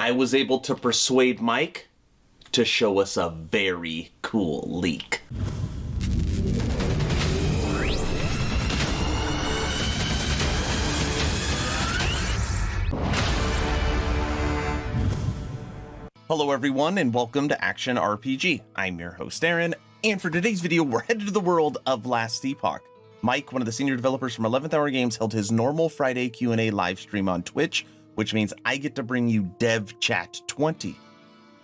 I was able to persuade Mike to show us a very cool leak. Hello everyone and welcome to Action RPG. I'm your host Aaron, and for today's video we're headed to the world of Last Epoch. Mike, one of the senior developers from 11th Hour Games, held his normal Friday Q&A live stream on Twitch, which means I get to bring you Dev Chat 20.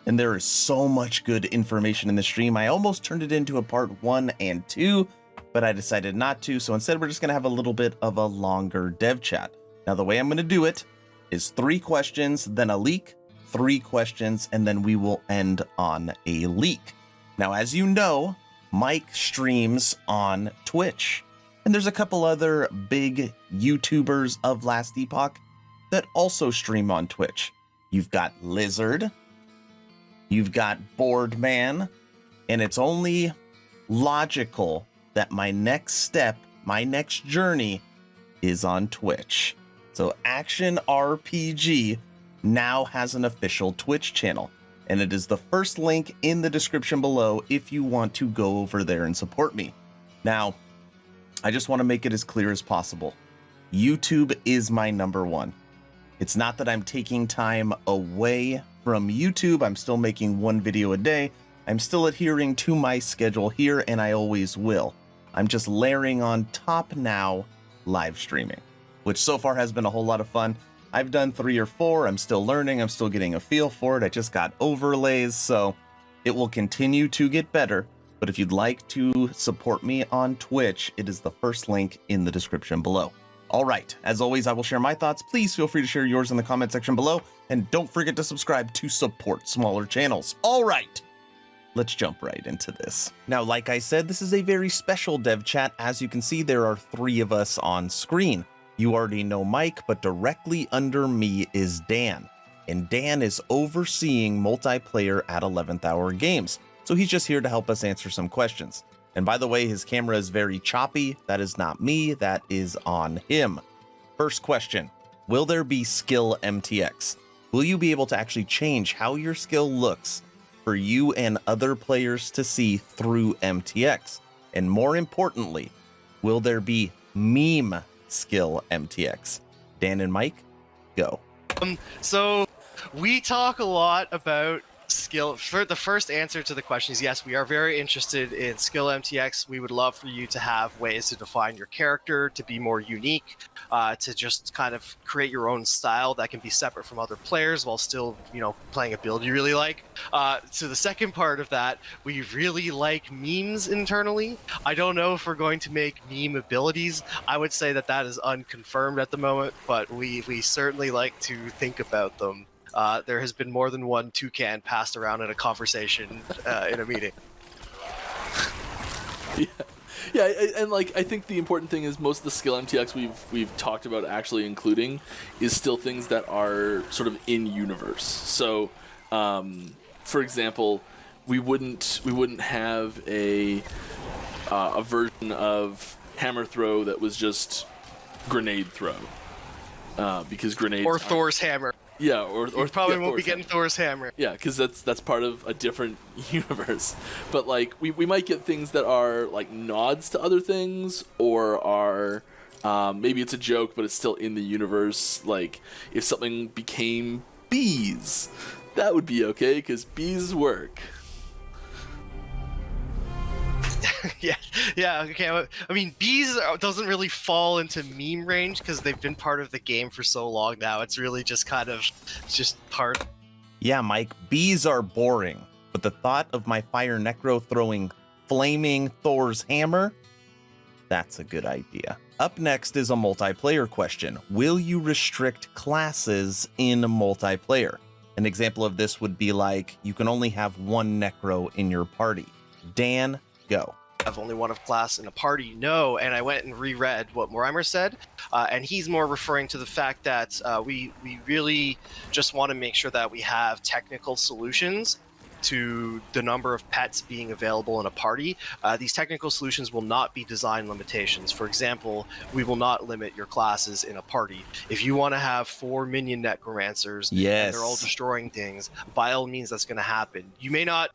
And there is so much good information in the stream. I almost turned it into a part 1 and 2, but I decided not to, so instead we're just going to have a little bit of a longer Dev Chat. Now the way I'm going to do it is 3 questions, then a leak, 3 questions, and then we will end on a leak. Now, as you know, Mike streams on Twitch, and there's a couple other big YouTubers of Last Epoch that also stream on Twitch. You've got Lizard, you've got Boardman, and it's only logical that my next step, my next journey, is on Twitch. So Action RPG now has an official Twitch channel, and it is the first link in the description below if you want to go over there and support me. Now, I just want to make it as clear as possible. YouTube is my number one. It's not that I'm taking time away from YouTube. I'm still making 1 video a day. I'm still adhering to my schedule here, and I always will. I'm just layering on top now live streaming, which so far has been a whole lot of fun. I've done 3 or 4. I'm still learning. I'm still getting a feel for it. I just got overlays, so it will continue to get better. But if you'd like to support me on Twitch, it is the first link in the description below. All right, as always, I will share my thoughts. Please feel free to share yours in the comment section below, and don't forget to subscribe to support smaller channels. All right, let's jump right into this. Now, like I said, this is a very special dev chat. As you can see, there are 3 of us on screen. You already know Mike, but directly under me is Dan, and Dan is overseeing multiplayer at 11th Hour Games. So he's just here to help us answer some questions. And by the way, his camera is very choppy. That is not me, that is on him. First question, will there be skill MTX? Will you be able to actually change how your skill looks for you and other players to see through MTX? And more importantly, will there be meme skill MTX? Dan and Mike, go. So we talk a lot about skill. For the first answer to the question is yes, we are very interested in skill MTX. We would love for you to have ways to define your character, to be more unique, to just kind of create your own style that can be separate from other players while still, playing a build you really like. So the second part of that, we really like memes internally. I don't know if we're going to make meme abilities. I would say that is unconfirmed at the moment, but we certainly like to think about them. There has been more than one toucan passed around in a conversation in a meeting. Yeah, and I think the important thing is most of the skill MTX we've talked about actually including is still things that are sort of in universe. So, for example, we wouldn't have a version of hammer throw that was just grenade throw, because grenades or Thor's hammer. Yeah, or probably won't Thor's be getting hammer. Thor's hammer. Yeah, because that's part of a different universe. But we might get things that are like nods to other things, or are maybe it's a joke, but it's still in the universe. Like if something became bees, that would be okay because bees work. yeah, okay. I mean, bees doesn't really fall into meme range because they've been part of the game for so long now. It's really just kind of part. Yeah, Mike, bees are boring, but the thought of my fire Necro throwing flaming Thor's hammer, that's a good idea. Up next is a multiplayer question. Will you restrict classes in multiplayer? An example of this would be like, you can only have 1 Necro in your party. Dan, go. Have only one of class in a party? No, and I went and reread what Morimer said, and he's more referring to the fact that we really just want to make sure that we have technical solutions to the number of pets being available in a party, these technical solutions will not be design limitations. For example, we will not limit your classes in a party. If you want to have 4 minion necromancers and they're all destroying things, by all means that's going to happen. You may not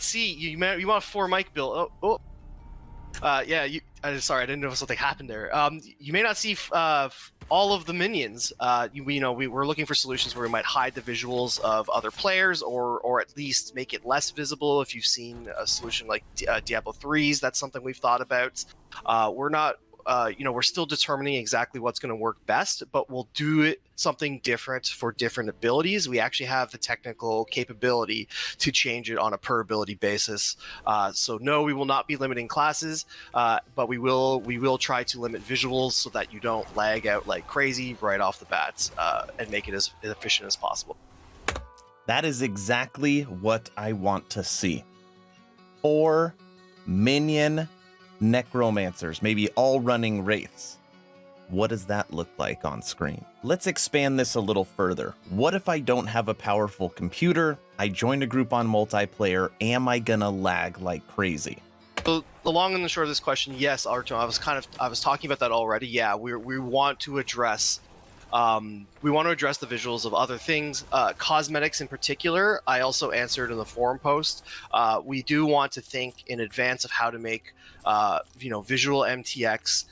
see you want 4 mic build. Sorry, I didn't know if something happened there. You may not see all of the minions. We're looking for solutions where we might hide the visuals of other players, or at least make it less visible. If you've seen a solution like Diablo 3's, that's something we've thought about. We're still determining exactly what's going to work best, but we'll do it something different for different abilities. We actually have the technical capability to change it on a per ability basis. So no, we will not be limiting classes, but we will try to limit visuals so that you don't lag out like crazy right off the bat, and make it as efficient as possible. That is exactly what I want to see. 4 minion necromancers, maybe all running wraiths. What does that look like on screen? Let's expand this a little further. What if I don't have a powerful computer? I joined a group on multiplayer. Am I gonna lag like crazy? So the long and the short of this question, yes, Artem, I was talking about that already. Yeah, we want to address the visuals of other things, cosmetics in particular. I also answered in the forum post. We do want to think in advance of how to make visual MTX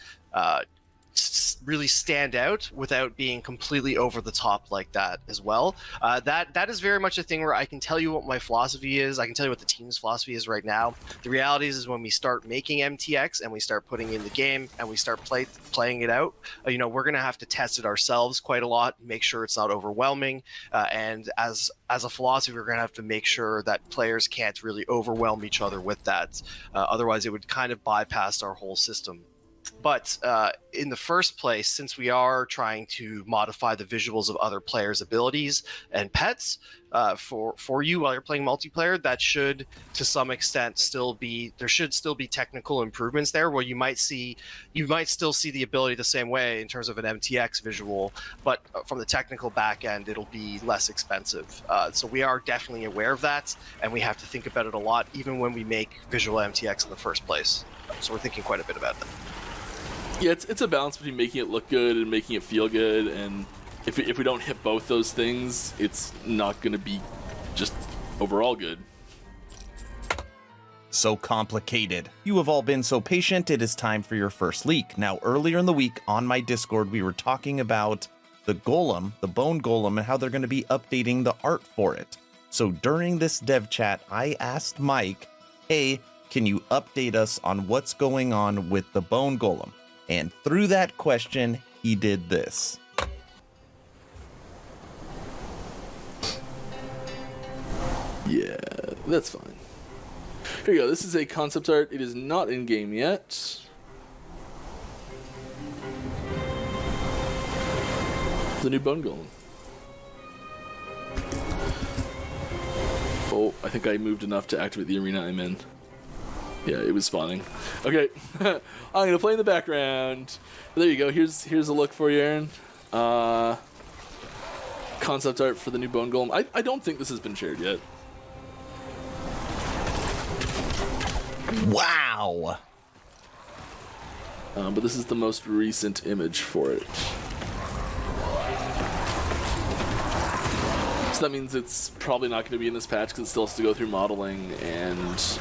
really stand out without being completely over the top like that as well. That is very much a thing where I can tell you what my philosophy is. I can tell you what the team's philosophy is right now. The reality is when we start making MTX and we start putting in the game and we start playing it out, we're going to have to test it ourselves quite a lot, make sure it's not overwhelming. And as a philosophy, we're going to have to make sure that players can't really overwhelm each other with that. Otherwise, it would kind of bypass our whole system. But in the first place, since we are trying to modify the visuals of other players' abilities and pets for you while you're playing multiplayer, that should, to some extent, there should still be technical improvements there, where you might still see the ability the same way in terms of an MTX visual, but from the technical back end, it'll be less expensive. So we are definitely aware of that, and we have to think about it a lot, even when we make visual MTX in the first place. So we're thinking quite a bit about that. Yeah, it's a balance between making it look good and making it feel good, and if we don't hit both those things, it's not going to be just overall good. So complicated. You have all been so patient, it is time for your first leak. Now, earlier in the week on my Discord, we were talking about the Golem, the Bone Golem, and how they're going to be updating the art for it. So during this dev chat, I asked Mike, hey, can you update us on what's going on with the Bone Golem? And through that question, he did this. Yeah, that's fine. Here you go. This is a concept art. It is not in game yet. The new Bone Golem. Oh, I think I moved enough to activate the arena I'm in. Yeah, it was spawning. Okay, I'm gonna play in the background. There you go. Here's a look for you, Aaron. Concept art for the new Bone Golem. I don't think this has been shared yet. Wow. But this is the most recent image for it. So that means it's probably not going to be in this patch because it still has to go through modeling and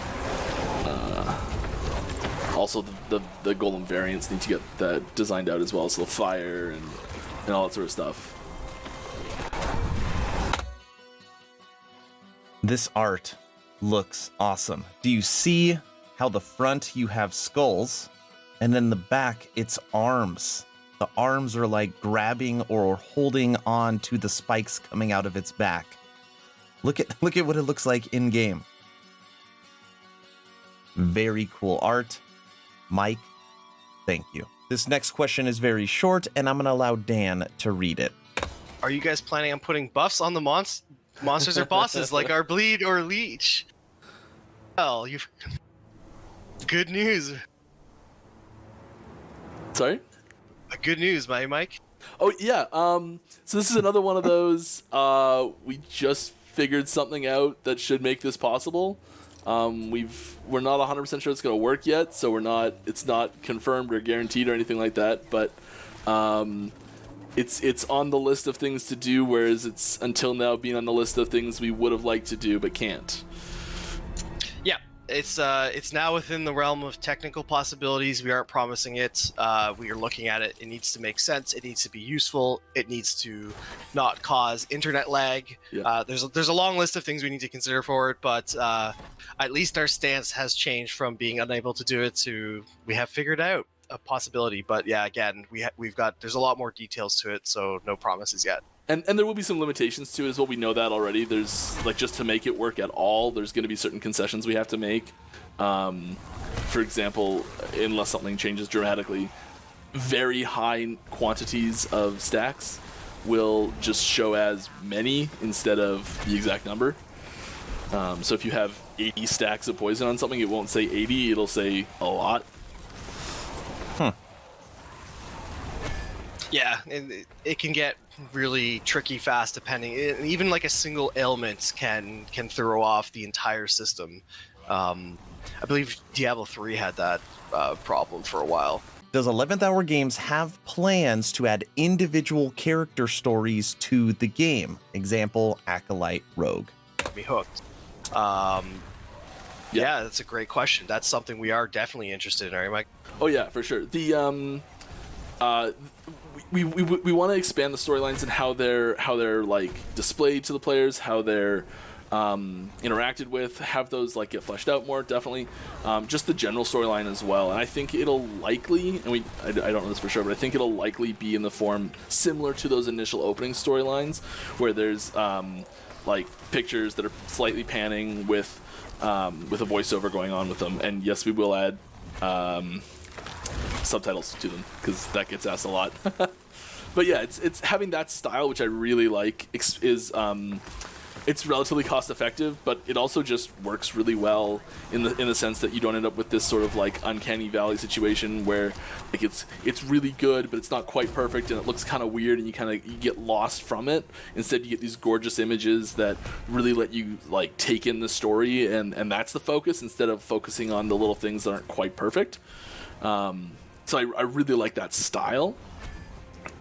also the Golem variants need to get that designed out as well, so the fire and all that sort of stuff. This art looks awesome. Do you see how the front you have skulls and then the back it's arms? The arms are like grabbing or holding on to the spikes coming out of its back. Look at what it looks like in game. Very cool art. Mike, thank you. This next question is very short, and I'm going to allow Dan to read it. Are you guys planning on putting buffs on the monsters or bosses like our bleed or leech? Well, good news. Sorry? Good news, Mike. Oh yeah. So this is another one of those. We just figured something out that should make this possible. We're not 100% sure it's going to work yet, so it's not confirmed or guaranteed or anything like that, but it's on the list of things to do, whereas it's until now been on the list of things we would have liked to do but can't. Yeah, it's now within the realm of technical possibilities. We aren't promising it. We are looking at it. It needs to make sense. It needs to be useful. It needs to not cause internet lag. Yeah. There's a long list of things we need to consider for it, but at least our stance has changed from being unable to do it to we have figured out a possibility. But yeah, again, there's a lot more details to it, so no promises yet. And there will be some limitations to it as well. We know that already. There's, like, just to make it work at all, there's going to be certain concessions we have to make. For example, unless something changes dramatically, very high quantities of stacks will just show as many instead of the exact number. So if you have 80 stacks of poison on something, it won't say 80, it'll say a lot. Yeah, and it can get really tricky fast depending. Even like a single ailment can throw off the entire system. I believe Diablo 3 had that problem for a while. Does 11th Hour Games have plans to add individual character stories to the game? Example, Acolyte, Rogue. Be hooked. Yeah, that's a great question. That's something we are definitely interested in, right, Mike? Oh yeah, for sure. The we want to expand the storylines and how they're like displayed to the players, how they're interacted with, have those like get fleshed out more, definitely. Just the general storyline as well. And I think it'll likely, and I don't know this for sure, but I think it'll likely be in the form similar to those initial opening storylines, where there's like pictures that are slightly panning with a voiceover going on with them. And yes, we will add subtitles to them, because that gets asked a lot. But yeah, it's having that style, which I really like, is it's relatively cost effective, but it also just works really well in the sense that you don't end up with this sort of like uncanny valley situation where like it's really good, but it's not quite perfect, and it looks kind of weird, and you get lost from it. Instead, you get these gorgeous images that really let you like take in the story, and that's the focus, instead of focusing on the little things that aren't quite perfect. So I really like that style.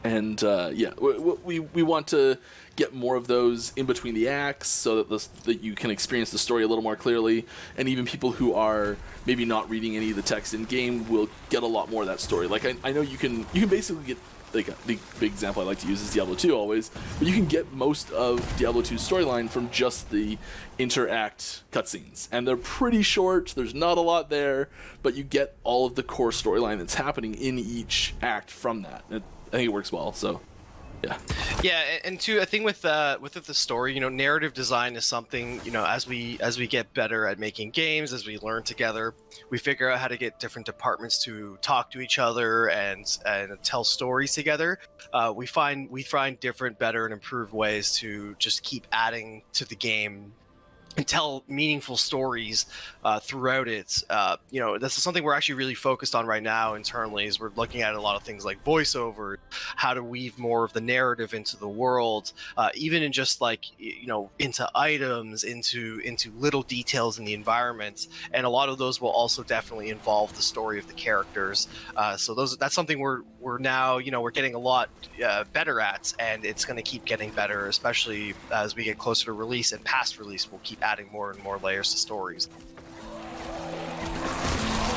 And yeah, we want to get more of those in between the acts, so that you can experience the story a little more clearly, and even people who are maybe not reading any of the text in game will get a lot more of that story. Like I know you can basically get, like, the big example I like to use is Diablo 2 always, but you can get most of Diablo 2's storyline from just the interact cutscenes, and they're pretty short. There's not a lot there, but you get all of the core storyline that's happening in each act from that. I think it works well. So, yeah. Yeah, and two, I think with the story, narrative design is something, as we get better at making games, as we learn together, we figure out how to get different departments to talk to each other and tell stories together. We find different, better, and improved ways to just keep adding to the game and tell meaningful stories throughout it. This is something we're actually really focused on right now internally, is we're looking at a lot of things like voiceover, how to weave more of the narrative into the world, even in just like, into items, into little details in the environment. And a lot of those will also definitely involve the story of the characters. So that's something we're now, we're getting a lot better at, and it's going to keep getting better, especially as we get closer to release, and past release we'll keep adding more and more layers to stories.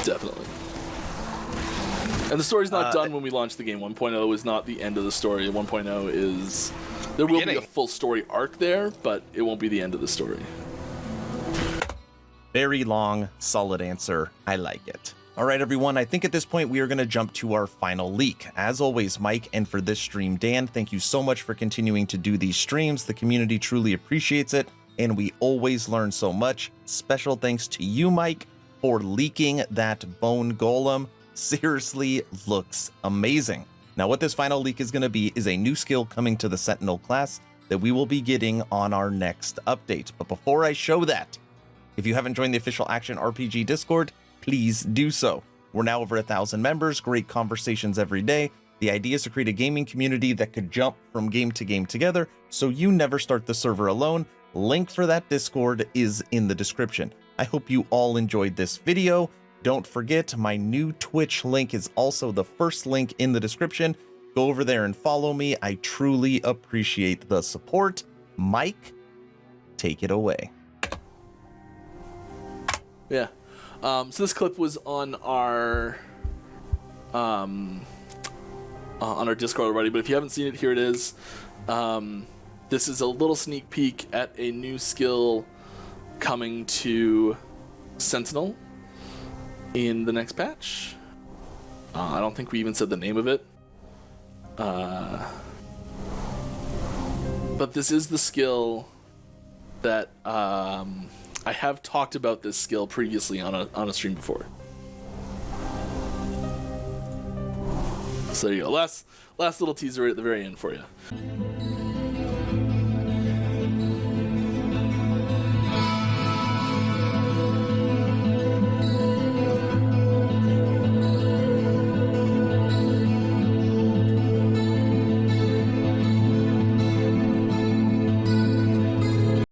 Definitely. And the story's not done when we launch the game. 1.0 is not the end of the story. 1.0 is... There will be a full story arc there, but it won't be the end of the story. Very long, solid answer. I like it. All right, everyone, I think at this point we are going to jump to our final leak. As always, Mike, and for this stream, Dan, thank you so much for continuing to do these streams. The community truly appreciates it, and we always learn so much. Special thanks to you, Mike, for leaking that bone golem. Seriously looks amazing. Now, what this final leak is going to be is a new skill coming to the Sentinel class that we will be getting on our next update. But before I show that, if you haven't joined the official Action RPG Discord, please do so. We're now over 1,000 members, great conversations every day. The idea is to create a gaming community that could jump from game to game together, so you never start the server alone, Link for that Discord is in the description. I hope you all enjoyed this video. Don't forget, my new Twitch link is also the first link in the description. Go over there and follow me. I truly appreciate the support. Mike, take it away. Yeah. So this clip was on our Discord already, but if you haven't seen it, here it is. This is a little sneak peek at a new skill coming to Sentinel in the next patch. I don't think we even said the name of it. But this is the skill that I have talked about this skill previously on a stream before. So there you go. Last little teaser at the very end for you.